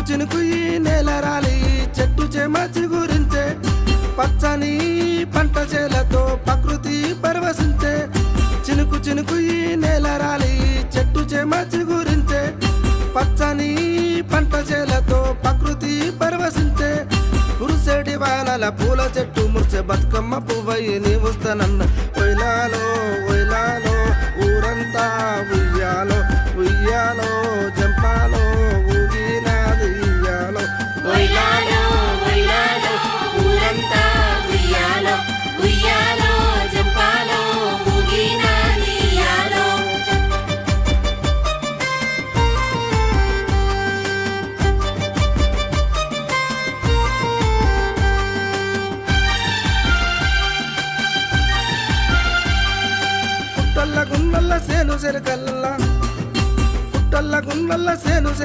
చినుకు ఈ నేల రాలి చెట్టు చేమ చిగురించే పచ్చని పంట చేలతో ప్రకృతి పరవశించే చినుకు చినుకు ఈ నేల రాలి చెట్టు చేమ చిగురించే పచ్చని పంట చేలతో ప్రకృతి పరవశించే కురిసేటి వానల పూల చెట్టు మురిసే బతుకమ్మ పువ్వయ్యి నీ వస్తానన్న ఒయిలాలో ఒయిలాలో ఊరంతా ఉయ్యాలో ఉయ్యాలో జంపాలో ఊగినాది ఉయ్యాలో ఉయ్యాలో ఉయ్యాలో ఊరంతా ఉయ్యాలో ఉయ్యాలో జంపాలో ఊగినాది ఉయ్యాలో. పుట్టల్ల గున్నల్ల సేను చెరకల్ల పుట్టల్ల గున్నల్ల సేను